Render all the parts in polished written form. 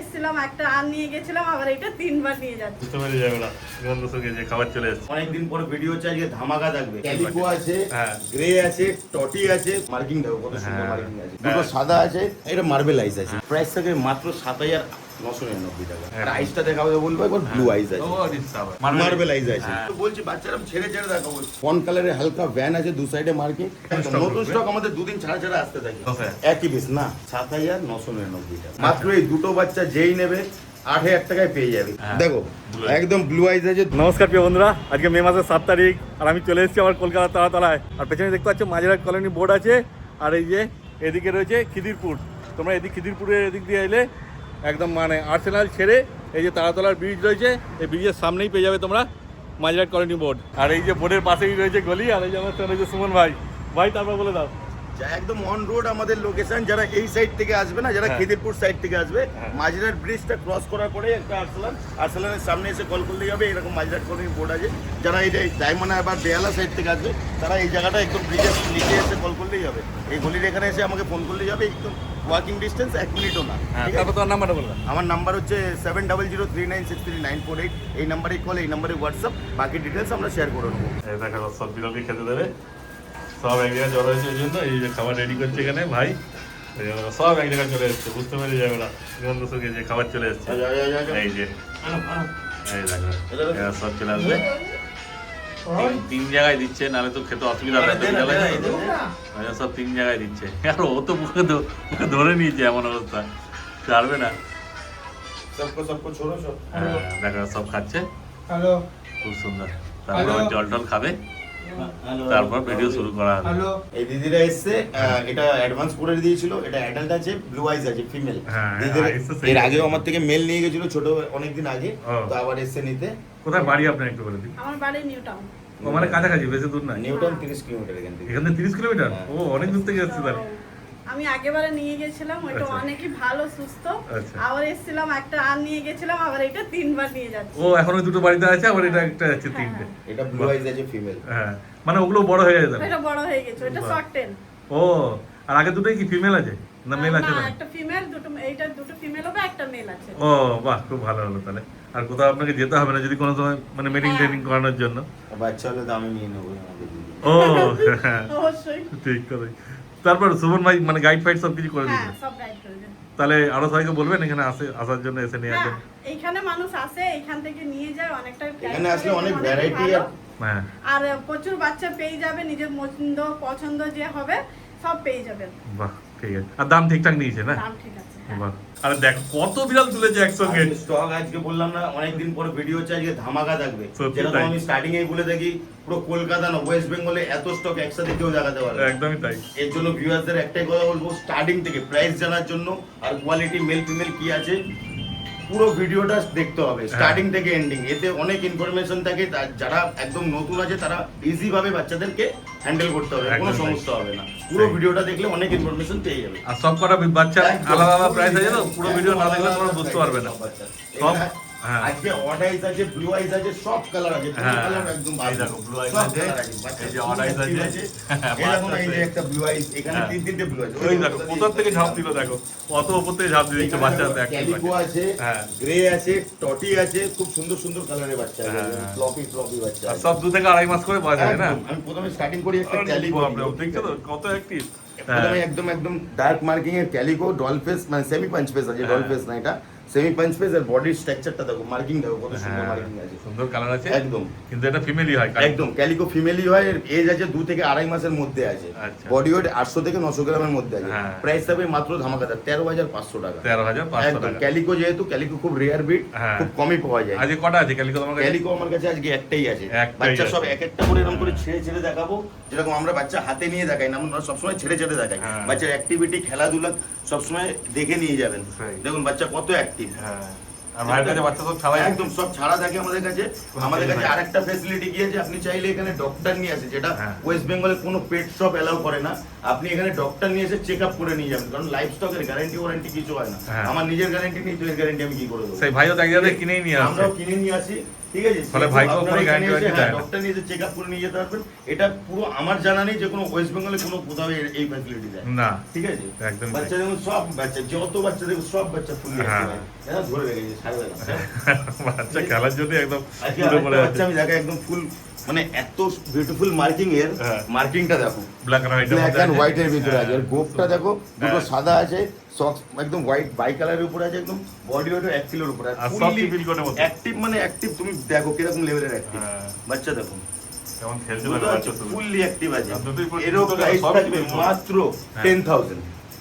এসেছিলাম একটা আর নিয়ে গেছিলাম, আবার এটা 3 বার নিয়ে যাচ্ছি। বুঝতে পেরে যাবে না যে খাবার চলে এসেছে। অনেকদিন পর ভিডিও চাই যে ধামাকা থাকবে। ক্যালিকো আছে, হ্যাঁ। গ্রে আছে, টটি আছে, মার্কিং দেখো কত সুন্দর হ্যাঁ। মার্কিং আছে। দুটো সাদা আছে, এটা মার্বেলাইজ আছে। প্রাইস থাকে মাত্র 7,999 টাকা। আর আইসটা দেখাবো বলবো, একবার ব্লু আইস আছে, মার্বেলাইজ আছে। তো বলছি বাচ্চারা ছেড়ে ছেড়ে দেখাবো। ফন কালারে হালকা ভ্যান আছে, দু সাইডে মার্কিং। নতুন স্টক আমাদের দুদিন ছাড়া ছাড়া আসতে থাকে। একই পিস না, 7,999 টাকা। মাত্র এই দুটো বাচ্চা যেই নেবে 8,000 টাকায় পেয়ে যাবে। দেখো একদম ব্লু আইজ আছে। নমস্কার প্রিয় বন্ধুরা, আজকে মে মাসের 7 তারিখ আর আমি চলে এসেছি আমার কলকাতার তারাতলায়। আর পেছনে দেখতে পাচ্ছ মাঝেরহাট কলোনি বোর্ড আছে, আর এই যে এদিকে রয়েছে খিদিরপুর। তোমরা খিদিরপুরের এদিক দিয়ে এলে একদম মানে আর্সেনাল ছেড়ে এই যে তারাতলার ব্রিজ রয়েছে, এই ব্রিজের সামনেই পেয়ে যাবে তোমরা মাঝেরহাট কলোনি বোর্ড। আর এই যে বোর্ডের পাশেই রয়েছে গলি, আর এই যে আমার রয়েছে সুমন ভাই। তারপর বলে দাও। একদম অন রোড আমাদের লোকেশন। যারা এই সাইড থেকে আসবে না, যারা খিদিরপুর সাইড থেকে আসবে, মাঝেরহাট ব্রিজটা ক্রস করার পরে একটা আরসালানের সামনে এসে কল করলেই হবে। এরকম মাঝেরহাট কলোনি বোর্ড আছে। যারা এই ডায়মন্ড বা বেহালা সাইড থেকে আসবে, তারা এই জায়গাটা একদম ব্রিজের নিচে এসে কল করলেই হবে। এই গলির এখানে এসে আমাকে ফোন করলেই হবে। একদম ওয়াকিং ডিস্টেন্স 1 মিনিটও না। তারপর তোমার নাম্বারটা বললাম। আমার নাম্বার হচ্ছে 7003963948। এই নাম্বারে কল, এই নাম্বারে হোয়াটসঅ্যাপ। বাকি ডিটেলস আমরা শেয়ার করে নেবো। দেখো সব বিরোধী খেতে দেবে, সব এক জায়গায় জড়ো হয়েছে। ওই জন্য এই যে খাবার রেডি করছে এখানে ভাই, সব এক জায়গায় চলে এসছে। বুঝতে পেরে যাবে না যে খাবার চলে এসছে। এই যে এই দেখো এরা সব চলে আসবে। তিন জায়গায় দিচ্ছে, নাহলে তো খেতে অসুবিধা হবে। সব 3 জায়গায় দিচ্ছে। আর ও তো মুখে ধরে নিয়েছে, এমন অবস্থা ছাড়বে না। দেখো সব খাচ্ছে, খুব সুন্দর। তারপর জল টল খাবে, তারপর ভিডিও শুরু করা হবে। এই দিদিরা এসছে, এটা অ্যাডভান্স করে দিয়েছিল। এটা অ্যাডাল্ট আছে, ব্লু আইজ আছে, ফিমেল। এর আগেও আমার থেকে মেল নিয়ে গেছিল ছোট অনেকদিন আগে, তো আবার এসছে নিতে। কোথায় বাড়ি আপনার একটু বলে দিন। আমার বাড়ি নিউ টাউন। ও মানে কাছাকাছি, বেশি দূর না। নিউ টাউন 30 কিলোমিটার এখান থেকে। এখান থেকে 30 কিলোমিটার? ও অনেক দূর থেকে এসেছে তাহলে। আমি আগেবারে নিয়ে গেছিলাম, ওইটা অনেকই ভালো সুস্থ। আবার এসেছিলাম একটা আর নিয়ে গেছিলাম, আবার এটা 3 বার নিয়ে যাচ্ছি। ও এখন ওই দুটো বাড়িতে আছে, আবার এটা একটা আছে, 3টে। এটা ব্লু আইজ আছে, ফিমেল। হ্যাঁ, মানে ওগুলো বড় হয়ে গেছে। এটা বড় হয়ে গেছে, এটা শর্ট টেল। ও, আর আগে দুটোই কি ফিমেল আছে না মেল আছে? না, একটা ফিমেল, এইটা দুটো ফিমেল হবে, একটা মেল আছে। ও বাহ, খুব ভালো হলো তাহলে। আর কোথাও আপনাকে যেতে হবে না যদি কোনো সময় মানে মিটিং ট্রেনিং করানোর জন্য। বাচ্চা হলে তো আমি নিয়ে নেবো। ও হ্যাঁ, অবশ্যই ঠিক কথা। তারপর সুমন ভাই মানে গাইড ফাইড সব কিছু করে দিয়েছে। হ্যাঁ, সব গাইড করে দেন। তাহলে আরো সবাইকে বলবেন এখানে আসার জন্য, এসে নিয়ে আসবেন। এইখানে মানুষ আসে, এইখান থেকে নিয়ে যায় অনেকটা। এখানে আসলে অনেক ভ্যারাইটি হ্যাঁ, আর প্রচুর বাচ্চা পেয়ে যাবে, নিজের পছন্দ যে হবে সব পেয়ে যাবেন। বাহ, ঠিক আছে। আর দাম ঠিকঠাক নিয়েছে না? দাম ঠিক আছে। বাহ, আরে দেখো কত বিড়াল তুলেছে একসঙ্গে। স্টক আজকে বললাম না, অনেকদিন পরে ভিডিও চাই যে ধামাকা থাকবে। সত্যি যেরকম তাই। আমি স্টার্টিং এ বলে থাকি, পুরো কলকাতা না ওয়েস্ট বেঙ্গলে এত স্টক একসাথে কেউ দেখাতে পারবে। একদমই তাই। এর জন্য ভিউয়ারদের একটাই কথা বলবো, স্টার্টিং থেকে প্রাইস জানার জন্য আর কোয়ালিটি মেল ফিমেল কি আছে পুরো ভিডিওটা দেখতে হবে স্টার্টিং থেকে এন্ডিং। এতে অনেক ইনফরমেশন থাকে। যারা একদম নতুন আছে তারা ইজি ভাবে বাচ্চাদেরকে হ্যান্ডেল করতে হবে, কোনো সমস্যা হবে না। পুরো ভিডিওটা দেখলে অনেক ইনফরমেশন পেয়ে যাবে। আর সব কটা বাচ্চা আলাদা আলাদা প্রাইস আছে তো, পুরো ভিডিও না দেখলে তোমরা বুঝতে পারবে না। সব আজকে অড আইজ আছে, ব্লু আইজ আছে, সব কালার আছে। কোন কালার একদম এই দেখো ব্লু আইজ সব আছে, কালার আছে। এই যে অড আইজ আছে, এরকম এই যে একটা ব্লু আইজ, এখানে 3-3টে ব্লু আইজ। ওই দেখো কোথা থেকে ঝাঁপ দিল, দেখো কত উপর থেকে ঝাঁপ দিচ্ছে বাচ্চাটা। ক্যালিকো আছে, গ্রে আছে, টটি আছে, খুব সুন্দর সুন্দর কালারের বাচ্চা আছে, ফ্লপি বাচ্চা আর আছে। সব 2 থেকে 2.5 মাস করে পাওয়া যাবে না? আমি প্রথমে স্টার্টিং করি একটা ক্যালিকো। দেখছো তো কত অ্যাক্টিভ। প্রথমে একদম ডার্ক মার্কিং এর ক্যালিকো, ডল ফেস মানে সেমি পাঞ্চ ফেস আছে, ডল ফেস না, এটা সেমি পাঞ্চ ফেস। আর বডির স্ট্রাকচারটা দেখো, মার্কিং দেখো কত সুন্দর মার্কিং আছে, সুন্দর কালার আছে একদম। কিন্তু এটা ফিমেলই হয়। একদম ক্যালিকো ফিমেলই হয়। এর এজ আছে 2 থেকে 2.5 মাসের মধ্যে আছে। বডি ওয়েট 800 থেকে 900 গ্রামের মধ্যে আছে। প্রাইস হবে মাত্র ধামাকাদার 13,500 টাকা। 13,500 টাকা। ক্যালিকো যেহেতু ক্যালিকো খুব রেয়ার ব্রিড, খুব কমই পাওয়া যায়। আজকে কটা আছে ক্যালিকো তোমার কাছে? ক্যালিকো আমার কাছে আজকে একটাই আছে। বাচ্চা সব এক একটা করে এরকম করে ছেড়ে ছেড়ে দেখাবো, যেরকম আমরা বাচ্চা হাতে নিয়ে দেখাই না, আমরা সবসময় ছেড়ে ছেড়ে দেখাই। বাচ্চার অ্যাক্টিভিটি, খেলাধুলা সবসময় দেখে নিয়ে যাবেন। দেখুন বাচ্চা কত অ্যাক্টিভ। আর ভাইয়ের কাছে বাচ্চা সব ছাড়া একদম সব ছাড়া থাকে আমাদের কাছে। আমাদের কাছে আরেকটা ফ্যাসিলিটি কি আছে, আপনি চাইলে এখানে ডক্টর নিয়ে আসে, যেটা ওয়েস্ট বেঙ্গলে কোনো পেট শপ এলাও করে না। আপনি এখানে ডক্টর নিয়ে এসে চেক আপ করে নিয়ে যাবেন, কারণ লাইফ স্টকের গ্যারান্টি ওয়ারেন্টি কিছু হয় না। আমার নিজের গ্যারান্টি নেই, তো এর গ্যারান্টি আমি কি করে দেবো? সেই ভাইও তো এক জায়গায় কিনেই নিয়ে আসে। আমরাও কিনে নিয়ে আসি, ঠিক আছে, ফলে ভাইকেও কোনো guarantee ওয়ারেন্টি দেয় না। ডক্টর নিয়ে চেক আপ করে নিয়ে যেতে পারবেন। এটা পুরো আমার জানা নেই যে কোনো ওয়েস্ট বেঙ্গলে কোনো কোথাও এই ফ্যাসিলিটি দেয় না ঠিক আছে। একদম ঠিক। বাচ্চা দেখুন সব বাচ্চা যত বাচ্চা দেখুন সব বাচ্চা ফুল ধরে রেখেছে সাড়ে বাচ্চা খেলার জন্য একদম আজকে পুরো আরেকটা পড়ে বাচ্চা আমি দেখে একদম ফুল মানে এত বিউটিফুল মার্কিং এর হ্যাঁ। মার্কিংটা দেখো black and white black and white এর ভিতরে আছে। আর গোপটা দেখো দুটো হ্যাঁ। সাদা আছে, সক্স একদম হোয়াইট বাই কালারের উপরে আছে, একদম বডি ওয়েট 1 কিলোর উপরে আর সব টিপিল কোটের মধ্যে। অ্যাক্টিভ মানে অ্যাক্টিভ তুমি দেখো কিরকম লেভেলের অ্যাক্টিভ হ্যাঁ। বাচ্চা দেখো কেমন খেলতে পারে বাচ্চা তো। ফুললি অ্যাক্টিভ আছে। আর দুটোই পুরো এরও দুটো প্রাইস সব থাকবে কিছু। মাত্র হ্যাঁ। 10,000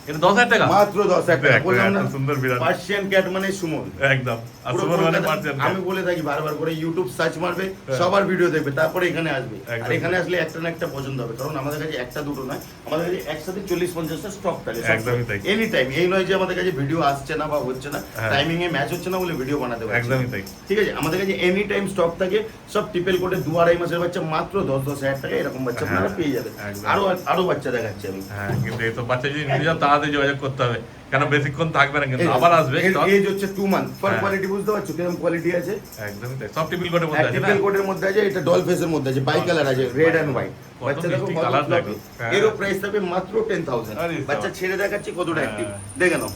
এটা 10,000 টাকা মাত্র 10,000 টাকা। দেখ, বললাম না এত সুন্দর বিড়াল। পার্সিয়ান ক্যাট মানে সুমন। একদম আর পুরো সুমন মানে কলকাতা- পার্সেন্ট আমি বলে থাকি বারবার করে ইউটিউব সার্চ মারবে হ্যাঁ। সবার ভিডিও দেখবে তারপরে এখানে আসবে। আর একদম। এখানে আসলে একটা না একটা পছন্দ হবে, কারণ আমাদের কাছে একটা দুটো নয়, আমাদের কাছে একসাথে 40-50টা স্টক থাকে একদমই তাই। Any time. এই নয় যে আমাদের কাছে ভিডিও আসছে না বা হচ্ছে না, হ্যাঁ। টাইমিং এ ম্যাচ হচ্ছে না বলে ভিডিও বানাতে পারছি না। একদমই তাই। ঠিক আছে, আমাদের কাছে এনি টাইম স্টক থাকে। সব টিপেল কোটে 2-2.5 মাসের বাচ্চা মাত্র 10,000 টাকা এরকম বাচ্চা হ্যাঁ। আপনারা পেয়ে যাবেন। একদম। আরো বাচ্চা দেখাচ্ছি আমি। হ্যাঁ কিন্তু এই তো বাচ্চা যদি নিয়ে যাও তাড়াতাড়ি যোগাযোগ করতে হবে, কেন বেশিক্ষণ থাকবে না কিন্তু আবার আসবে stock। এজ হচ্ছে 2 মান্থ। ফর হ্যাঁ। কোয়ালিটি বুঝতে পারছো কিরকম কোয়ালিটি আছে? একদমই তাই। সব টিপিল কোটের মধ্যে আছে না? টিপেল কোটের মধ্যে আছে, এটা ডল ফেসের মধ্যে আছে, বাই কালার আছে, রেড এন্ড হোয়াইট। কত বাচ্চা দেখো মিষ্টি কত colour fluffy। দেখো। হ্যাঁ। এরও প্রাইস থাকবে মাত্র 10,000। আরে বাচ্চা বাবা। ছেড়ে দেখাচ্ছি কতটা হ্যাঁ। অ্যাক্টিভ দেখে নাও।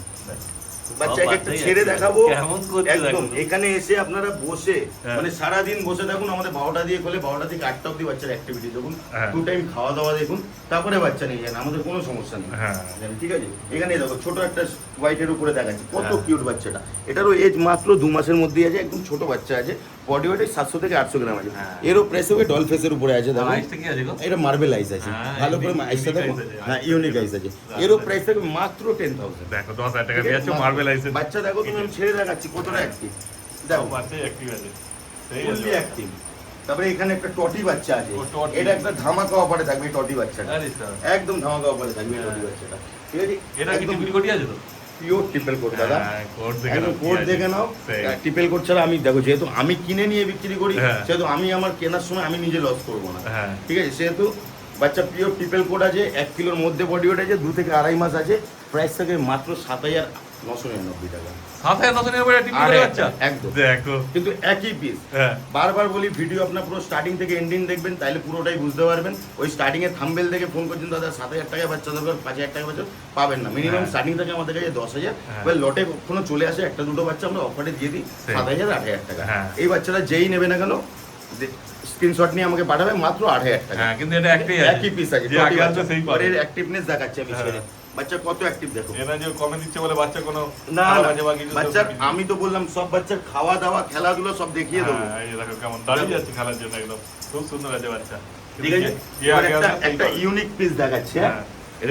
বাচ্চা সব একটা বাচ্চাই ছেড়ে active। দেখাবো কেমন করছে একদম। দেখো। এখানে এসে আপনারা বসে হ্যাঁ। মানে সারা দিন বসে থাকুন, আমাদের 12টা দিয়ে খোলে, 12টা থেকে 8টা অবধি বাচ্চার অ্যাক্টিভিটি দেখুন, হ্যাঁ। 2 টাইম খাওয়া দাওয়া দেখুন, তারপরে বাচ্চা নিয়ে যান, আমাদের কোনো সমস্যা নেই। হ্যাঁ। ঠিক আছে, এখানে দেখো ছোট একটা হোয়াইটের উপরে দেখাচ্ছি কত হ্যাঁ। কিউট বাচ্চাটা। এটারও এজ মাত্র 2 মাসের মধ্যেই আছে, একদম ছোট বাচ্চা আছে, বডি ওয়েট 700 থেকে 800 গ্রাম আছে। হ্যাঁ। এরও প্রেস হবে ডল ফেসের উপরে আছে দেখো। আইসটা কি আছে গো? এটা মার্বেল আইস আছে, হ্যাঁ, ভালো করে unique আইসটা দেখো। eyes আছে। হ্যাঁ ইউনিক আইস আছে। এরও প্রাইস থাকবে মাত্র 10,000। দেখো 10,000 টাকা দিয়ে আছে মার্বেল আইসে। বাচ্চা দেখো তুমি, আমি ছেড়ে দেখাচ্ছি কতটা অ্যাক্টিভ দেখো, বাচ্চাই অ্যাক্টিভ আছে। সেই ফুললি আছে। অ্যাক্টিভ। তারপরে এখানে একটা টটি বাচ্চা আছে, ও, টটি। এটা একটা ধামাকা অফারে থাকবে এই টটি বাচ্চাটা, আরে স্যার। একদম ধামাকা অফারে থাকবে এই টটি বাচ্চাটা। ঠিক আছে, এটা কি টিপিল কোটি আছে তো? পিওর টিপেল কোড দাদা। হ্যাঁ, কোড দেখে একদম নাও, কোড কি আছে। দেখে নাও। সেই। টিপেল কোড ছাড়া আমি দেখো, যেহেতু আমি কিনে নিয়ে বিক্রি করি, হ্যাঁ। সেহেতু আমি আমার কেনার সময় আমি নিজে লস করবো না। হ্যাঁ। ঠিক আছে, সেহেতু বাচ্চা পিওর টিপেল কোড আছে, 1 কিলোর মধ্যে বডি ওয়েট আছে, 2 থেকে 2.5 মাস আছে। প্রাইস থাকে মাত্র 7,999 টাকা। 7,999 টিপিল কোটি বাচ্চা? একদম। দেখো। কিন্তু একই পিস। হ্যাঁ। বারবার বলি ভিডিও আপনার পুরো স্টার্টিং থেকে এন্ডিং দেখবেন, তাহলে পুরোটাই বুঝতে পারবেন। ওই স্টার্টিং এর থাম্বেল দেখে ফোন করছেন দাদা 7,000 টাকা বাচ্চা দরকার, 5,000 টাকা বাচ্চা পাবেন না। মিনিমাম হ্যাঁ। স্টার্টিং থেকে আমাদের কাছে 10,000। হ্যাঁ। এবার লটে কখনো চলে আসে একটা দুটো বাচ্চা, আমরা অফারে দিয়ে দিই সেই। 7,000 8,000 টাকা। হ্যাঁ। এই বাচ্চাটা যেই নেবে না কেন স্ক্রিনশট নিয়ে আমাকে পাঠাবে মাত্র 8,000 টাকা। হ্যাঁ কিন্তু এটা একটাই আছে। একই পিস আছে, যে আগে আসবে সেই পাবে। এর অ্যাক্টিভনেস দেখাচ্ছি আমি ছেড়ে। বাচ্চা কত অ্যাক্টিভ দেখো। এরা যে কমেন্ট দিচ্ছে বলে বাচ্চা কোনো না খারাপ আছে বা কিছু তো বাচ্চার কিছু- আমি তো বললাম সব বাচ্চার খাওয়া দাওয়া খেলাধুলো সব দেখিয়ে দেবো। হ্যাঁ, এই যে দেখো কেমন দাঁড়িয়ে যাচ্ছে খেলার জন্য একদম। খুব সুন্দর আছে বাচ্চা। ঠিক আছে, যে এবার আগে একটা আসবে সেই একটা পাবে। ইউনিক পিস দেখাচ্ছি। হ্যাঁ।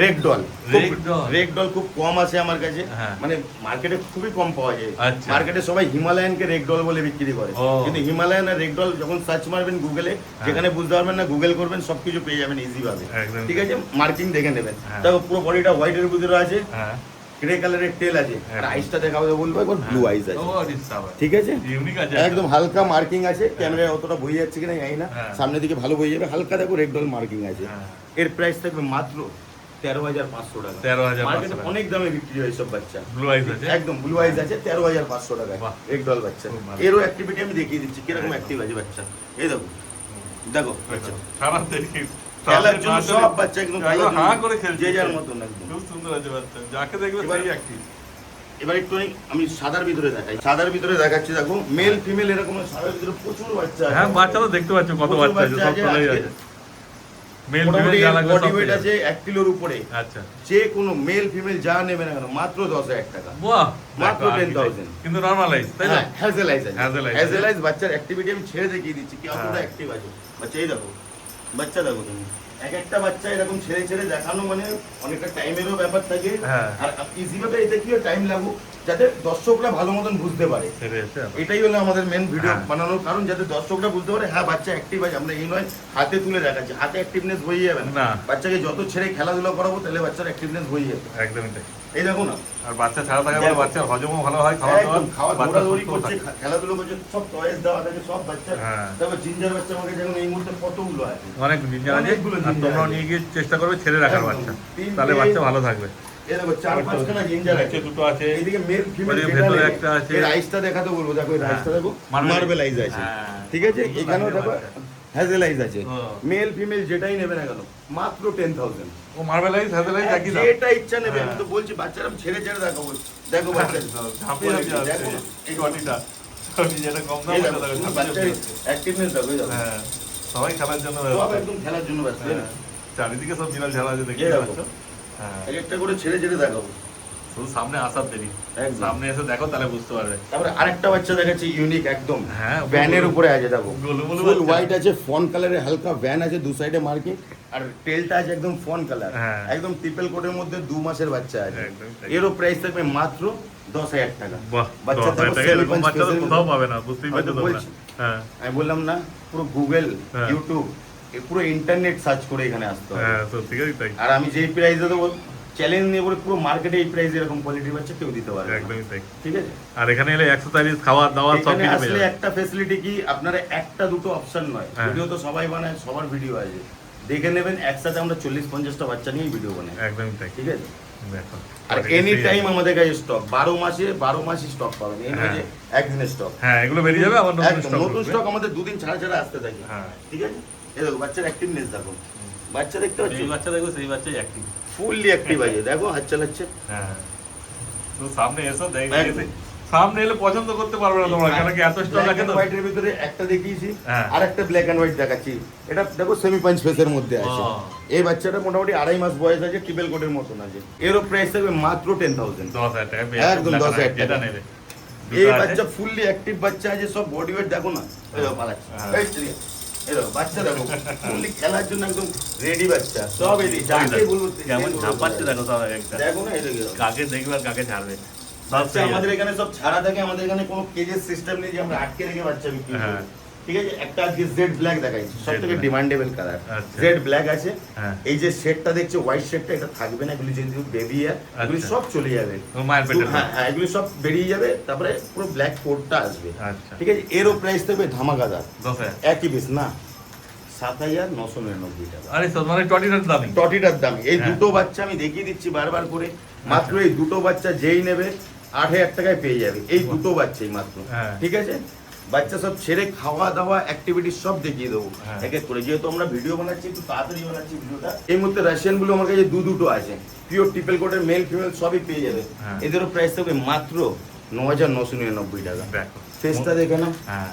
Red doll. Ragdoll? Red doll খুব কম আছে আমার কাছে, হ্যাঁ। মানে মার্কেটে খুবই কম পাওয়া যায়। আচ্ছা। মার্কেটে সবাই হিমালয়ানকে রেড ডল বলে বিক্রি করে, ও। কিন্তু হিমালয়ান আর রেড ডল যখন সার্চ মারবেন গুগলে, যেখানে বুঝতে পারবেন না গুগল করবেন, সবকিছু পেয়ে যাবেন ইজি ভাবে। একদম। ঠিক আছে, মার্কিং দেখে নেবেন। হ্যাঁ। দেখো পুরো বডিটা হোয়াইটের ভিতরে আছে, হ্যাঁ। গ্রে কালারের টেল আছে, আর একদম। আইসটা দেখাবো বলবো একবার ব্লু আইস আছে। ও ডিসটার্ব। ঠিক আছে, ইউনিক আছে। একদম হালকা মার্কিং আছে, ক্যামেরায় অতটা বই যাচ্ছে কিনা জানি না, হ্যাঁ। সামনের দিকে ভালো বই যাবে, হালকা দেখো রেড ডল মার্কিং আছে। হ্যাঁ। এর প্রাইস থাকবে মাত্র 13,500 টাকা। 13,500 মার্কেটে টাকা। অনেক দামে বিক্রি হয় সব বাচ্চা। ব্লু আইস আছে। একদম ব্লু আইজ আছে 13,500 টাকায় বাহ। এক ডল বাচ্চা। খুব ভালো। এরও অ্যাক্টিভিটি আমি দেখিয়ে দিচ্ছি কিরকম অ্যাক্টিভ আছে বাচ্চা। এই দেখো দেখো বাচ্চা সারা দেখি খেলার জন্য সব বাচ্চা একদম খেলার জন্য হাঁ করে খেলছে। যে যার মতন একদম। খুব সুন্দর আছে বাচ্চা। যাকে দেখবে এবার- সেই অ্যাক্টিভ। এবার একটু আমি সাদার ভিতরে দেখাই, সাদার ভিতরে দেখাচ্ছি দেখো, মেল ফিমেল এরকম সাদার ভিতরে প্রচুর বাচ্চা আছে। হ্যাঁ বাচ্চা তো দেখতে পাচ্ছ কত প্রচুর বাচ্চা আছে, সব তোলাই আজকে। আছে। মেল মোটামুটি ফিমেল যা লাগবে বডি সব ওয়েট পেয়ে আছে 1 কিলোর উপরে। যাবে। আচ্ছা। যে কোনো মেল ফিমেল যা নেবে না কেন মাত্র 10,000 টাকা। বাহ মাত্র দেখো, আর কি 10,000 কিন্তু নরমালাইজ তাই না? হ্যাঁ, হ্যাজেলাইজ আছে। Hazel eyes। হ্যাজেলাইজ বাচ্চার অ্যাক্টিভিটি আমি ছেড়ে দেখিয়ে দিচ্ছি কি কতটা হ্যাঁ। অ্যাক্টিভ আছে বাচ্চা। এই দেখো বাচ্চা দেখো তুমি, এক একটা বাচ্চা এরকম ছেড়ে ছেড়ে দেখানো মানে অনেকটা টাইমেরও ব্যাপার থাকে। হ্যাঁ। আর ইজি ভাবে এতে কি টাইম লাগুক যাতে দর্শকরা ভালো মতন বুঝতে পারে। সেরে এসে আবার। এটাই হলো আমাদের মেন ভিডিও হ্যাঁ। বানানোর কারণ, যাতে দর্শকরা বুঝতে পারে হ্যাঁ বাচ্চা অ্যাক্টিভ আছে। আমরা এই নয় হাতে তুলে দেখাচ্ছি, হাতে অ্যাক্টিভনেস হয়ে যাবে না। বাচ্চাকে যত ছেড়ে খেলাধুলা করাবো তাহলে বাচ্চার অ্যাক্টিভনেস হয়ে যাবে। একদমই তাই। এই দেখো না, আর বাচ্চা ছাড়া থাকে বলে বাচ্চার হজমও ভালো হয়, খাওয়া দাওয়া একদম খাওয়া বাচ্চা দৌড়াদৌড়ি সুস্থ করছে, থাকে। খেলাধুলো করছে, সব টয়েস দেওয়া থাকে সব বাচ্চা। হ্যাঁ। তারপর জিঞ্জার বাচ্চা আমাকে যেমন এই মুহূর্তে কতগুলো আছে। অনেক জিঞ্জার আছে, অনেকগুলো আর জিঞ্জার তোমরাও আছে। নিয়ে গিয়ে চেষ্টা করবে ছেড়ে রাখার একদম। বাচ্চা, তিনটে- তাহলে বাচ্চা ভালো থাকবে। এই দেখো 4-5খানা জিঞ্জার আছে, দুটো আছে, এইদিকে মেল ফিমেল ওই যেটা ভেতরে নেবে, একটা আছে। এর আইসটা দেখাতে বলবো, দেখো এর আইসটা দেখো মার্বেলাইজ আছে, হ্যাঁ। ঠিক আছে, এখানেও দেখো হ্যাজেলাইজ আছে, মেল ফিমেল যেটাই নেবে না কেন মাত্র 10,000। ও মার্বেলাইজ হ্যাজেলাইজ একই দাম। যেটা ইচ্ছা নেবে, আমি তো বলছি বাচ্চারা ছেড়ে ছেড়ে দেখাবো, দেখো বাচ্চা ঝাঁপিয়ে ঝাঁপিয়ে আসছে। দেখো এই গটিটা যেটা কম দাম এই ওটা দেখো, দেখো, শুধু ঝাঁপিয়ে বাচ্চার ঝাঁপিয়ে আসছে। অ্যাক্টিভনেস দেখো, এই দেখো হ্যাঁ, সবাই খেলার জন্য সব ব্যবহার। একদম খেলার জন্য ব্যস্ত। হ্যাঁ, চারিদিকে সব বিড়াল ঝাড়া আছে দেখতে এই দেখো। পাচ্ছ। হ্যাঁ, এক একটা করে ছেড়ে ছেড়ে দেখাবো। শুধু সামনে আসার দেরি, একদম। সামনে এসে দেখো তাহলে বুঝতে পারবে। তারপরে আরেকটা বাচ্চা দেখাচ্ছি ইউনিক একদম, হ্যাঁ, ভ্যানের উপরে আছে দেখো, গোলুমোলু ফুল বাচ্চা। হোয়াইট আছে, ফন কালারের হালকা ভ্যান আছে, দু সাইডে মার্কিং, আর টেলটা আছে একদম ফন কালার, হ্যাঁ। একদম ট্রিপল কোটের মধ্যে 2 মাসের বাচ্চা আছে। একদমই তাই। এরও প্রাইস থাকবে মাত্র 10,000 টাকা। বাহ, বাচ্চা 10,000 দেখো টাকা semi এরকম punch বাচ্চা তো face এর কোথাও মধ্যে। পাবে না, বুঝতেই পারছো হয়তো তোমরা। বলছি। হ্যাঁ, আমি বললাম না, পুরো গুগল হ্যাঁ। ইউটিউব পুরো ইন্টারনেট সার্চ করে এখানে আসতে হবে। হ্যাঁ, সত্যি কথাই তাই। আর আমি যেই প্রাইসে দেবো চ্যালেঞ্জ নিয়ে বলে পুরো মার্কেটে এই প্রাইসে এরকম কোয়ালিটির বাচ্চা কেউ দিতে পারবে না। একদমই তাই। ঠিক আছে, আর এখানে এলে এক্সারসাইজ খাওয়া দাওয়া সব এখানে কিছু পেয়ে আসলে যাবে। একটা ফ্যাসিলিটি কি, আপনারা একটা দুটো অপশন নয়, হ্যাঁ। ভিডিও তো সবাই বানায়, সবার ভিডিও আছে, দেখে নেবেন। একসাথে আমরা 40-50টা বাচ্চা নিয়ে ভিডিও বানাই, একদমই তাই। ঠিক আছে। দেখো আর এনি টাইম আমাদের কাছে স্টক, 12 মাসই স্টক পাবেন, এই নয় যে হ্যাঁ। একদিনের স্টক। হ্যাঁ, এগুলো বেরিয়ে যাবে আবার নতুন একদম স্টক নতুন ঢুকবে। স্টক আমাদের 2 দিন ছাড়া ছাড়া আসতে থাকে, হ্যাঁ। ঠিক আছে। এই দেখো বাচ্চার অ্যাক্টিভনেস দেখো, বাচ্চা দেখতে পাচ্ছ এই বাচ্চা দেখো, সেই বাচ্চাই অ্যাক্টিভ। ফুললি অ্যাক্টিভ আছে, দেখো হাত চালাচ্ছে। হ্যাঁ, তো সামনে এসো দেখবে, একদম। সামনে এলে পছন্দ করতে পারবে না তোমরা, কেন কি এত স্টক আছে তো। হোয়াইটের ভিতরে একটা দেখিয়েছি, হ্যাঁ। আর একটা ব্ল্যাক এন্ড হোয়াইট দেখাচ্ছি। এটা দেখো সেমি পাঞ্চ ফেসের মধ্যে আছে। ও। এই বাচ্চাটা মোটামুটি 2.5 মাস বয়স আছে, ট্রিপল কোটের মতন আছে। এরও প্রাইস থাকবে মাত্র 10,000। 10,000 টাকা একদম 10,000 যেটা টাকা। নেবে। এই দুটো আছে। বাচ্চা ফুললি অ্যাক্টিভ বাচ্চা আছে, সব বডি ওয়েট দেখো না, এই দেখো পালাচ্ছে। হ্যাঁ। এই স্ত্রী, এই দেখো বাচ্চা দেখো, ফুললি খেলার জন্য একদম রেডি বাচ্চা, সব এই যাকে বলবো কেমন ঝাঁপাচ্ছে দেখো সব একটা। দেখো না, এই দেখো কাকে দেখবে আর কাকে ছাড়বে। বাচ্চা আমাদের এখানে সব ছাড়া থাকে, আমাদের এখানে কোনো কেজের সিস্টেম নেই যে আমরা আটকে রেখে বাচ্চা বিক্রি করি। হ্যাঁ। ঠিক আছে, একটা আজকে জেড ব্ল্যাক দেখাইছি, সব থেকে black। ডিমান্ডেবল কালার আচ্ছা। জেড ব্ল্যাক আছে। হ্যাঁ। এই যে শেডটা দেখছো হোয়াইট শেডটা, এটা থাকবে না, এগুলি যেহেতু বেবি আর এগুলি আচ্ছা। সব চলে যাবে। ও মায়ের পেটের হ্যাঁ হ্যাঁ, এগুলি সব বেরিয়ে যাবে, তারপরে পুরো ব্ল্যাক কোটটা আসবে। আচ্ছা। ঠিক আছে, এরও প্রাইস থাকবে ধামাকাদার, 10,000। একই বেশ না, 7,999 টাকা। আরে সব মানে টটিটার দামই। টটিটার দাম। এই হ্যাঁ। দুটো বাচ্চা আমি দেখিয়ে দিচ্ছি বারবার করে, মাত্র এই দুটো বাচ্চা যেই নেবে 8,000 টাকায় পেয়ে যাবে, এই দুটো বাচ্চাই মাত্র। হ্যাঁ। ঠিক আছে, বাচ্চা সব ছেড়ে খাওয়া দাওয়া অ্যাক্টিভিটি সব দেখিয়ে দেবো হ্যাঁ। এক এক করে, যেহেতু আমরা ভিডিও বানাচ্ছি একটু তাড়াতাড়ি বানাচ্ছি ভিডিওটা। এই মুহূর্তে রাশিয়ান গুলো আমার কাছে দুটো আছে, পিওর ট্রিপল কোটের মেল ফিমেল সবই পেয়ে যাবে। হ্যাঁ। এদেরও প্রাইস থাকবে মাত্র 9,999 টাকা। দেখো। ফেসটা দেখে নাও, হ্যাঁ,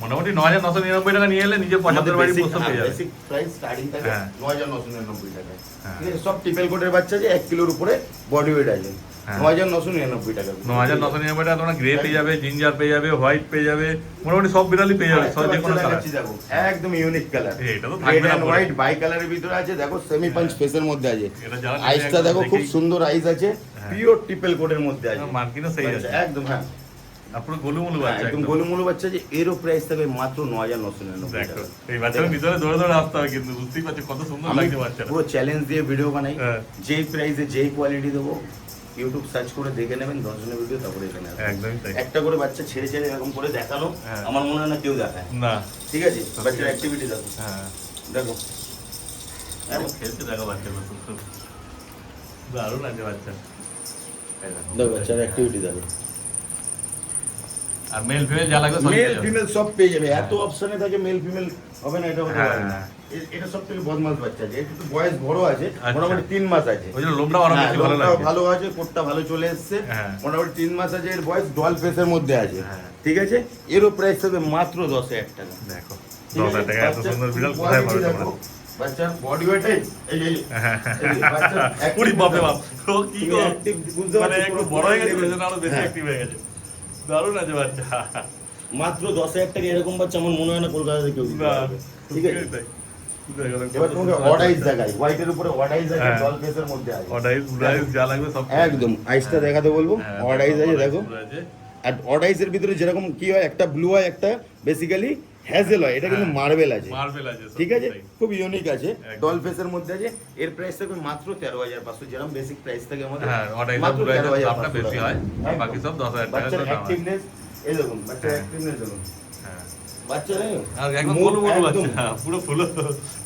মোটামুটি 9,999 টাকা নিয়ে এলে নিজের পছন্দের বাড়ি বসে পেয়ে যাবে। বেসিক প্রাইস স্টার্টিং থাকে হ্যাঁ। 9,999 টাকা। হ্যাঁ। ঠিক আছে, সব ট্রিপল কোটের বাচ্চা যে 1 কিলোর উপরে বডি ওয়েট আছে, হ্যাঁ। 9,999 টাকা। 9,999 টাকা তোমরা গ্রে পেয়ে যাবে, জিঞ্জার পেয়ে যাবে, হোয়াইট পেয়ে যাবে, মোটামুটি সব বিড়ালই পেয়ে যাবে, সব আরেকটা যে কোনো বাচ্চা কালার। দেখাচ্ছি দেখো, একদম ইউনিক কালার, এটা তো থাকবে রেড না এন্ড পরে। হোয়াইট বাই কালারের ভিতরে আছে। দেখো সেমি পাঞ্চ ফেসের মধ্যে আছে, এটা যারা নেবে আইসটা একদম দেখো খুব দেখেই- সুন্দর আইস আছে, হ্যাঁ। পিওর ট্রিপল কোটের মধ্যে আছে। মার্কিনও সেই বাচ্চা, আছে। একদম হ্যাঁ, আর পুরো গোলুমোলু বাচ্চা একদম একদম। গোলুমোলু বাচ্চা যে এরও প্রাইস থাকবে মাত্র 9,999 দেখো, টাকা। এই বাচ্চাটার ভিতরে দৌড়ে দৌড়ে আসতে হবে, কিন্তু বুঝতেই পারছো কত সুন্দর আমি লাগছে বাচ্চাটা। পুরো চ্যালেঞ্জ দিয়ে ভিডিও বানাই, হ্যাঁ। যেই প্রাইসে যেই কোয়ালিটি দেবো ইউটিউব সার্চ করে দেখে নেবেন 10 জনের ভিডিও, তারপরে এখানে আসবেন। একদমই তাই। একটা করে বাচ্চা ছেড়ে ছেড়ে এরকম করে দেখালো, হ্যাঁ। আমার মনে হয় না কেউ দেখায়। না। ঠিক আছে, বাচ্চার অ্যাক্টিভিটি দেখো, হ্যাঁ, দেখো খেলছে দেখো বাচ্চাটা খুব খুব দারুণ আছে বাচ্চা। এই দেখো। দেখো বাচ্চার অ্যাক্টিভিটি দেখো, আর মেল ফিমেল যা লাগবে সব মেল পেয়ে যাবে। ফিমেল সব পেয়ে যাবে। এত অপশনে থাকে মেল ফিমেল হবে না, এটা হতে পারে না। হ্যাঁ। এটা সব থেকে বদমাস বাচ্চা আছে, একটু বয়স বড় আছে, আচ্ছা। মোটামুটি 3 মাস আছে। ওই জন্য লোমটাও আরো হ্যাঁ, বেশি ভালো লোমটাও লাগে। ভালো আছে, কোটটা ভালো চলে এসেছে, হ্যাঁ। মোটামুটি 3 মাস আছে। এর বয়স ডল ফেসের মধ্যে আছে। হ্যাঁ। ঠিক আছে, এরও প্রাইস হবে মাত্র 10,000 টাকা। দেখো, ঠিক আছে, 10,000 টাকা এত বাচ্চার সুন্দর বিড়াল quality কোথায় পাবে দেখো, তোমরা? বাচ্চার বডি ওয়েট এই এই বাচ্চার উরি বাপরে বাপ, ও কি গো, active বুঝতে মানে পারছো, একটু পুরো বড় হয়ে গেছে, level। ওই জন্য আরো বেশি হ্যাঁ। অ্যাক্টিভ হয়ে গেছে। দারুণ আছে বাচ্চা। মাত্র 10,000 টাকা এরকম বাচ্চা আমার মনে হয় না কলকাতাতে কেউ দিতে না, পারবে। ঠিক আছে, তাই। দেখো, দেখো, এবার কত তোমাকে সুন্দর অড আইস বাচ্চা। দেখাই, হোয়াইটের উপরে অড আইস আছে, হ্যাঁ। ডল ফেসের মধ্যে আছে। অর্ডাইজ, উডাইজ যা লাগবে সব পেয়ে একদম যাবে। আইসটা হ্যাঁ। দেখাতে বলবো, হ্যাঁ, অড আইস আছে অর্ডাইজ দেখো। পুরো আছে। আর অড আইসের ভিতরে যেরকম কি হয়, একটা ব্লু হয়, একটা বেসিক্যালি হ্যাজেল হয়, এটা কিন্তু হ্যাঁ। মার্বেল আছে। মার্বেল আছে সব ঠিক আছে, তাই। খুব ইউনিক আছে, একদম। ডল ফেসের মধ্যে আছে। এর প্রাইস থাকবে মাত্র 13,500, যেরকম বেসিক প্রাইস থাকে আমাদের, হ্যাঁ, অর্ডাইজ মাত্র উডাইজের 13,500 দামটা বেশি হয়, একদম। বাকি সব 10,000 টাকা বাচ্চার করে দাম হয়। অ্যাক্টিভনেস এই দেখুন, বাচ্চার হ্যাঁ। অ্যাক্টিভনেস দেখুন, হ্যাঁ, বাচ্চা নেই আর একদম মুখ বলু বলু একদম। বাচ্চা, পুরো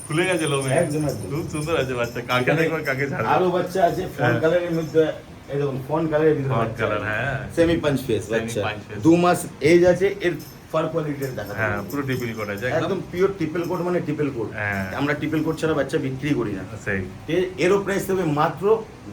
ফুলে গেছে লোমে। একদম, একদম। খুব সুন্দর আছে বাচ্চা, কাকে দেখবে কাকে ছাড়বে। আরো বাচ্চা আছে ফন হ্যাঁ। কালারের মধ্যে, এই দেখুন ফন কালারের ভিতরে Fawn বাচ্চা color, হ্যাঁ। সেমি পাঞ্চ ফেস Semi বাচ্চা punch face। 2 মাস এজ আছে, এর ফার কোয়ালিটির দেখা হ্যাঁ, পুরো টিপিল কোট আছে একদম একদম। পিওর ট্রিপল কোট, মানে ট্রিপল কোট। হ্যাঁ। আমরা ট্রিপল কোট ছাড়া বাচ্চা বিক্রি করি না। সেই এরও প্রাইস হবে মাত্র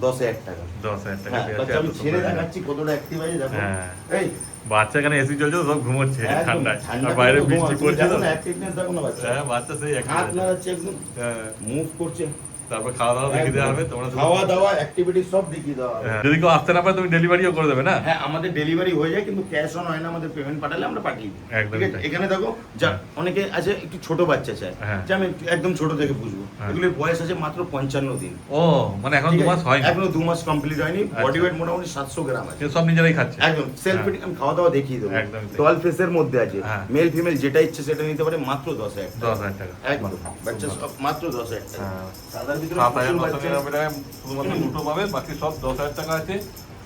10,000 টাকা। 10,000 টাকা হ্যাঁ, পেয়ে বাচ্চা যাচ্ছে, আমি এত ছেড়ে সুন্দর। দেখাচ্ছি কতটা অ্যাক্টিভ আছে দেখো। হ্যাঁ। এই বাচ্চা এখানে এসি চলছে তো, সব ঘুমোচ্ছে একদম ঠান্ডায়। ঠান্ডা আর বাইরে করে বৃষ্টি ঘুমাচ্ছে, পড়ছে দেখো তো। না অ্যাক্টিভনেস দেখো না বাচ্চা। হ্যাঁ, বাচ্চা সেই হাত active। নাড়াচ্ছে একদম, হ্যাঁ। মুভ করছে। তারপর খাওয়া দাওয়া দেখিয়ে দেওয়া হবে তোমরা। খাওয়া দাওয়া অ্যাক্টিভিটি সব দেখিয়ে দেওয়া হবে। হ্যাঁ, যদি কেউ আসতে না পারে তুমি ডেলিভারিও করে দেবে না? হ্যাঁ, আমাদের ডেলিভারি হয়ে যায়, কিন্তু ক্যাশ অন হয় না, আমাদের পেমেন্ট পাঠালে আমরা পাঠিয়ে দিই। একদম ঠিক আছে, তাই। এখানে দেখো যা অনেকে আছে একটু ছোট বাচ্চা চায়, হ্যাঁ। যে আমি একদম ছোট থেকে বুঝবো, হ্যাঁ। এগুলোর বয়স আছে মাত্র 55 দিন। ও, মানে এখন ঠিক 2 আছে? মাস হয়নি। এখনো 2 মাস কমপ্লিট হয়নি, আচ্ছা। বডি ওয়েট মোটামুটি 700 গ্রাম আছে। সে সব নিজেরাই খাচ্ছে। একদম সেলফ ফিটিং, আমি খাওয়া দাওয়া দেখিয়ে দেবো। একদমই তাই। 12 ফেসের মধ্যে আছে, হ্যাঁ। মেল ফিমেল যেটা ইচ্ছে সেটা নিতে পারে মাত্র 10,000 টাকা। 10,000 টাকা। একদম বাচ্চা সব মাত্র 10,000 টাকা। হ্যাঁ। সাদার ভিতরে 7,999 প্রচুর বাচ্চা। টাকায় শুধুমাত্র দুটো পাবে, বাকি সব 10,000 টাকা আছে।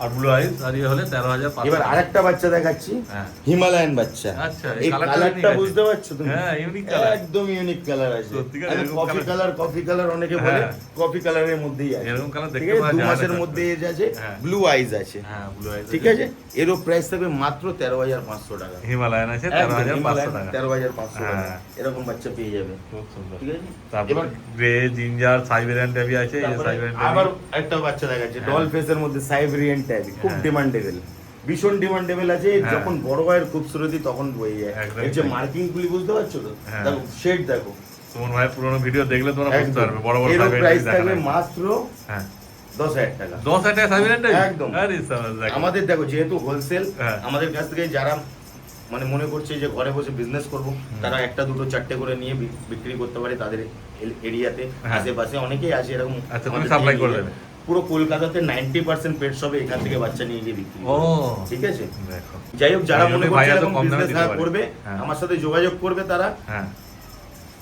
আর ব্লু আইস আর ইয়ে হলে 13,500। এবার আরেকটা বাচ্চা দেখাচ্ছি, হ্যাঁ। হিমালয়ান বাচ্চা। আচ্ছা, এই কালারটা কালারটা unique আছে। বুঝতে পারছো তুমি? হ্যাঁ, unique color। একদম ইউনিক কালার আছে। সত্যিকার মানে এরকম কফি কালার অনেকে বলে, হ্যাঁ। কফি কালারের মধ্যেই আছে। এরকম কালার ঠিক দেখতে আছে, পাওয়া 2 যায় না মাসের সবসময়। মধ্যে এজ আছে, হ্যাঁ। ব্লু আইজ আছে। হ্যাঁ, ব্লু আইস ঠিক আছে, এরও প্রাইস থাকবে মাত্র 13,500 টাকা। হিমালয়ান আছে একদম, 13,500 হিমালয়ান টাকা। 13,500 টাকা। হ্যাঁ। এরকম বাচ্চা পেয়ে যাবে। খুব সুন্দর। ঠিক আছে, তারপর এবার গ্রে, জিঞ্জার, সাইবেরিয়ান ট্যাবি আছে। এই যে তারপরে সাইবেরিয়ান আবার ট্যাবি। একটা বাচ্চা দেখাচ্ছে, হ্যাঁ। ডল ফেসের মধ্যে সাইবেরিয়ান ট্যাবি, খুব হ্যাঁ। ডিমান্ডেবল, ভীষণ ডিমান্ডেবল আছে। হ্যাঁ। যখন বড় হয় খুবসুরতি তখন বয়ে যায়। একদম এর যে তাই। মার্কিং গুলি বুঝতে পারছো তো, হ্যাঁ। দেখো শেড দেখো। সুমন ভাইয়ের পুরোনো ভিডিও দেখলে তোমরা বুঝতে একদম। পারবে, বড় বড় এরও সাইবেরিয়ান প্রাইস দেখা থাকবে যায়। মাত্র হ্যাঁ, 10,000 টাকা। 10,000 টাকা সাইবেরিয়ান ট্যাবি? একদম। আরে সাবাস, দেখো। আমাদের দেখো যেহেতু হোলসেল, হ্যাঁ। আমাদের কাছ থেকে যারা মানে মনে করছে যে ঘরে বসে বিজনেস করব, তারা একটা দুটো চারটে করে নিয়ে বিক্রি করতে পারে তাদের এরিয়াতে, হ্যাঁ। আশেপাশে অনেকেই আছে এরকম। আচ্ছা, তুমি আমাদের supply থেকে করে নিয়ে দেবে? পুরো কলকাতাতে 90% পেট শপে এখান থেকে বাচ্চা নিয়ে গিয়ে বিক্রি ও, করে। ঠিক আছে, দেখো। যাই হোক যারা তাই মনে জন্যই করছে ভাইয়া তো এরকম কম দামে বিজনেস দিতে পারে। করবে, হ্যাঁ। আমার সাথে যোগাযোগ করবে তারা। হ্যাঁ,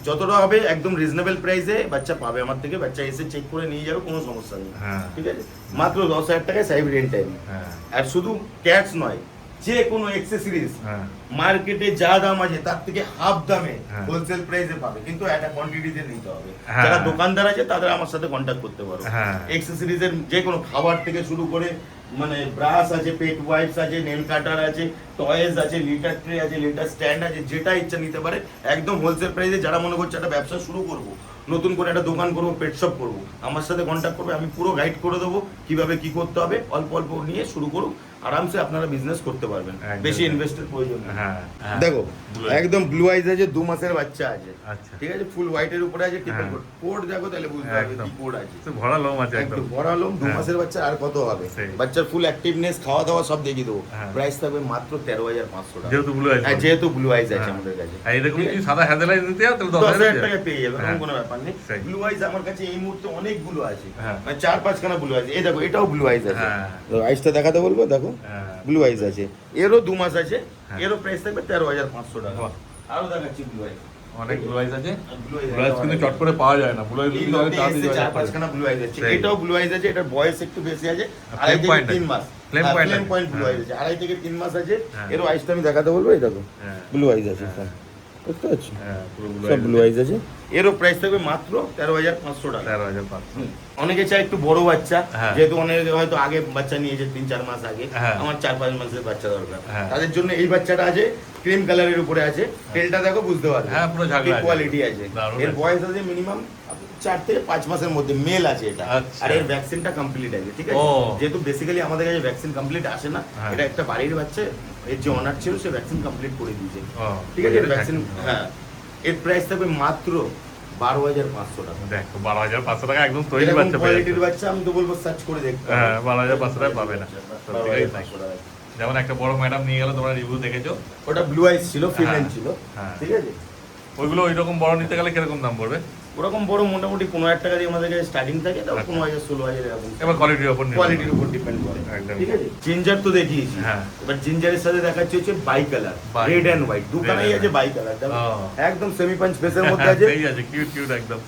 যতটা হবে একদম রিজনেবল প্রাইসে বাচ্চা পাবে আমার থেকে, বাচ্চা এসে চেক করে নিয়ে যাবে, কোনো সমস্যা নেই। হ্যাঁ। ঠিক আছে, মাত্র 10,000 টাকায় সাইবেরিয়ান টাইম। হ্যাঁ, আর শুধু ক্যাটস নয়, যে কোনো অ্যাক্সেসরিজ হ্যাঁ। মার্কেটে যা দাম আছে তার থেকে হাফ দামে হ্যাঁ। হোলসেল প্রাইসে পাবে, কিন্তু একটা কোয়ান্টিটিতে নিতে হবে। হ্যাঁ। যারা দোকানদার আছে তাদের আমার সাথে কন্ট্যাক্ট করতে পারো। হ্যাঁ। অ্যাক্সেসরিজের যে কোনো খাবার থেকে শুরু করে, মানে ব্রাশ আছে, পেট ওয়াইপস আছে, নেল কাটার আছে, টয়েস আছে, লিটার ট্রে আছে, লিটার স্ট্যান্ড আছে, যেটা ইচ্ছা নিতে পারে একদম হোলসেল প্রাইসে। যারা মনে করছে একটা ব্যবসা শুরু করব, নতুন করে একটা দোকান করবো, পেট শপ করবো, আমার সাথে কন্ট্যাক্ট করবে, আমি পুরো গাইড করে দেবো কিভাবে কি করতে হবে। অল্প অল্প নিয়ে শুরু করুন, আরামসে আপনারা বিজনেস করতে পারবেন, একদম। বেশি ইনভেস্টের প্রয়োজন নেই। হ্যাঁ, হ্যাঁ। দেখো Blue eyes। একদম ব্লু আইজ আছে, 2 মাসের বাচ্চা আছে। আচ্ছা। ঠিক আছে, ফুল হোয়াইটের উপরে আছে, ট্রিপল হ্যাঁ। কোড। কোড দেখো তাহলে বুঝতে পারবে একদম। কি কোড আছে। তো ভরা লোম আছে একদম। একদম ভরা লোম, 2 হ্যাঁ। মাসের বাচ্চা আর কত হবে? সেই। বাচ্চার ফুল অ্যাক্টিভনেস, খাওয়া দাওয়া সব দেখিয়ে দেবো। হ্যাঁ। প্রাইস থাকবে মাত্র 13,500 টাকা। যেহেতু ব্লু আইস। হ্যাঁ, যেহেতু ব্লু আইজ আছে হ্যাঁ। আমাদের কাছে। আর এরকম ঠিক যদি আছে? সাদা হেডলাইট দিতে হয় তাহলে 10,000 10,000 টাকা পেয়ে যাবে, হ্যাঁ। এরকম কোনো ব্যাপার নেই। সেই। ব্লু আইজ আমার কাছে এই মুহূর্তে অনেকগুলো আছে, হ্যাঁ। মানে 4-5 খানা ব্লু আইজ। এই দেখো, এটাও ব্লু আইজ আছে। হ্যাঁ। তো আইজটা দেখাতে বলবো, দেখো হ্যাঁ। ব্লু আইজ আছে, এরও 2 মাস আছে, হ্যাঁ। এরও প্রাইস থাকবে 13,500 টাকা। বাহ। আরো দেখাচ্ছি ব্লু আইজ। অনেক ব্লু আইস আছে। ব্লু আইজ ব্লু আইস কিন্তু চট করে পাওয়া যায় না। ব্লু আইস এই কিন্তু লটে তাড়াতাড়ি এসে যায় না। 4-5 খানা ব্লু আইজ আছে। সেই। এটাও ব্লু আইজ আছে, এটার বয়স একটু বেশি আছে, flame 2.5 থেকে point 3 আছে। মাস। flame point ফ্লেম আছে। পয়েন্ট ব্লু হ্যাঁ। আইজ আছে, 2.5 থেকে 3 মাস আছে। হ্যাঁ। এরও আইজটা আমি দেখাতে বলবো, এই দেখো হ্যাঁ। ব্লু আইজ আছে, হ্যাঁ। বুঝতে পারছো? হ্যাঁ, পুরো ব্লু সব আইস। ব্লু আইজ আছে, এরও প্রাইস থাকবে মাত্র 13,500 টাকা। 13,500। অনেকে চায় একটু বড় বাচ্চা, হ্যাঁ। যেহেতু অনেকে হয়তো আগে বাচ্চা নিয়েছে 3-4 মাস আগে, হ্যাঁ। আমার 4-5 মাসের বাচ্চা দরকার, হ্যাঁ। তাদের জন্য এই বাচ্চাটা আছে, ক্রিম কালারের উপরে আছে, টেলটা দেখো বুঝতে পারবে, হ্যাঁ, পুরো ঝাগড়া আছে। কোয়ালিটি আছে। দারুণ এর আছে। বয়স আছে মিনিমাম 4 থেকে 5 মাসের মধ্যে, মেল আছে এটা। আচ্ছা। আর এর ভ্যাকসিনটা কমপ্লিট আছে, ঠিক আছে? ও। যেহেতু বেসিক্যালি আমাদের কাছে ভ্যাকসিন কমপ্লিট আসে না, হ্যাঁ। এটা একটা বাড়ির বাচ্চা, এর যে অনার ছিল সে ভ্যাকসিন কমপ্লিট করে দিয়েছে। ও, ঠিক আছে, এটা ভ্যাকসিন, একদম। হ্যাঁ, এর প্রাইস থাকবে মাত্র 12,500 টাকা। দেখো 12,500 টাকা একদম তৈরি এরকম বাচ্চা পেয়ে কোয়ালিটির যাচ্ছে। বাচ্চা আমি তো বলবো সার্চ করে দেখতে হবে। হ্যাঁ, 12,500 টাকা পাবে না। সত্যিকারই তাই। 12,500 টাকা। যেমন একটা বড় ম্যাডাম নিয়ে গেল, তোমরা রিভিউ দেখেছো। ওটা ব্লু আইস ছিল, ফিমেল ছিল, হ্যাঁ। ঠিক আছে? ওইগুলো ওই রকম বড় নিতে গেলে কিরকম দাম পড়বে? ওরকম বড় মোটামুটি 15,000 টাকা দিয়ে আমাদের কাছে স্টার্টিং থাকে, তাও আচ্ছা। 15,000 16,000 এরকম। এবার কোয়ালিটির উপর নির্ভর করে। কোয়ালিটির উপর ডিপেন্ড করে, একদম। ঠিক আছে? জিঞ্জার তো দেখিয়েছি, হ্যাঁ। এবার জিঞ্জারের সাথে দেখাচ্ছি হচ্ছে bicolour, Bi- red and white, দুখানেই Red and আছে white। বাই কালার, দেখো ও। একদম সেমি পাঞ্চ ফেসের মধ্যে আছে। সেই আছে, কিউট কিউট একদম।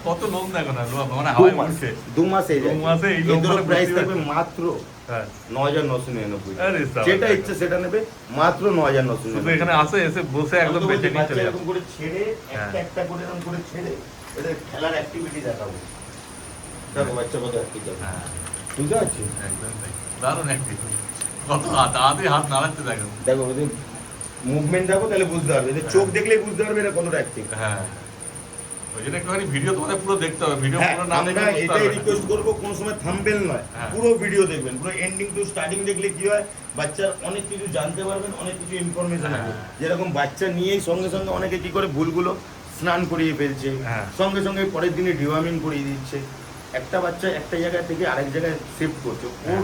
কত লোম দেখো না, মানে 2 হাওয়ায় মাস উঠছে। 2 মাস এই 2 মাসে এই লোম এদের মানে প্রাইস বুঝতেই থাকবে পারছো। মাত্র হ্যাঁ 9,999 আরে সাবাস। যেটা ইচ্ছে সেটা নেবে মাত্র শুধু 9,999 এখানে আসে এসে বসে একদম বেঁচে নিয়ে চলে যাবে এরকম করে ছেড়ে হ্যাঁ। একটা একটা করে এরকম করে ছেড়ে এদের খেলার অ্যাক্টিভিটি দেখাবো দেখো বাচ্চা কত অ্যাক্টিভ হ্যাঁ বুঝতে পারছিস একদম তাই। দারুণ একটি কত হাতে হাত নাড়াচ্ছে দেখো দেখো ওদের মুভমেন্ট দেখো তাহলে বুঝতে পারবে এদের চোখ দেখলেই বুঝতে পারবে এটা কতটা অ্যাক্টিভ হ্যাঁ ওই জন্য একটুখানি ভিডিও তোমাদের পুরো দেখতে হবে ভিডিও হ্যাঁ পুরো না আমরা দেখলে বুঝতে এটাই পারবে না। রিকোয়েস্ট করবো কোনো সময় থাম্বনেল নয় হ্যাঁ। পুরো ভিডিও দেখবেন পুরো এন্ডিং টু স্টার্টিং দেখলে কি হয় বাচ্চার অনেক কিছু জানতে পারবেন অনেক কিছু ইনফরমেশন হ্যাঁ। আছে যেরকম বাচ্চা নিয়েই সঙ্গে সঙ্গে অনেকে কি করে ভুলগুলো স্নান করিয়ে ফেলছে হ্যাঁ। সঙ্গে সঙ্গে পরের দিনে ডিওয়ার্মিং করিয়ে দিচ্ছে একটা বাচ্চা একটা জায়গা থেকে আরেক জায়গায় শিফট করছে ওর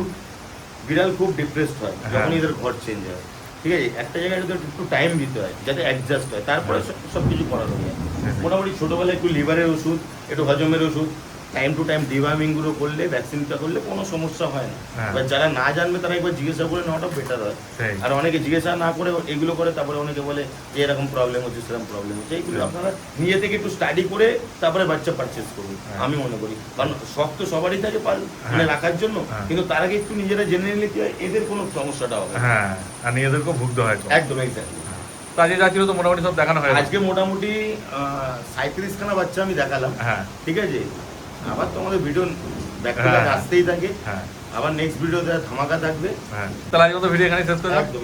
বিড়াল খুব ডিপ্রেসড হয় হ্যাঁ। যখন এদের ঘর চেঞ্জ হয় ঠিক আছে একটা জায়গায় যদি একটু টাইম দিতে হয় যাতে অ্যাডজাস্ট হয় তারপরে সব কিছু করানো যায় মোটামুটি ছোটোবেলায় একটু লিভারের ওষুধ একটু হজমের ওষুধ টাইম টু টাইম ডিওয়ার্মিংগুলো করলে ভ্যাকসিনটা করলে কোনো সমস্যা হয় না হ্যাঁ। এবার যারা না জানবে তারা একবার জিজ্ঞাসা করে নেওয়াটা বেটার হয় সেই। আর অনেকে জিজ্ঞাসা না করে এগুলো করে তারপরে অনেকে বলে যে এরকম প্রবলেম হচ্ছে সেরকম প্রবলেম হচ্ছে এইগুলো আপনারা নিজে থেকে একটু স্টাডি করে তারপরে বাচ্চা পারচেস করুন হ্যাঁ। আমি মনে করি কারণ শখ তো সবারই থাকে মানে হ্যাঁ। রাখার জন্য হ্যাঁ। কিন্তু তার আগে একটু নিজেরা জেনে নিলে কি হয় এদের কোনো সমস্যাটা হবে না। হ্যাঁ আর নিজেদেরকেও ভুগতে হয় কম। একদম এক্স্যাক্টলি তো আজকে যা ছিল তো মোটামুটি সব দেখানো হয়ে গেছে। আজকে মোটামুটি 37খানা বাচ্চা আমি দেখালাম হ্যাঁ ঠিক আছে আবার তো আমাদের ভিডিও ব্যাক হ্যাঁ। আসতেই থাকে হ্যাঁ আবার নেক্সট ভিডিওতে ধামাকা থাকবে হ্যাঁ তাহলে আজকে তো ভিডিও এখানে শেষ করে দাও। একদম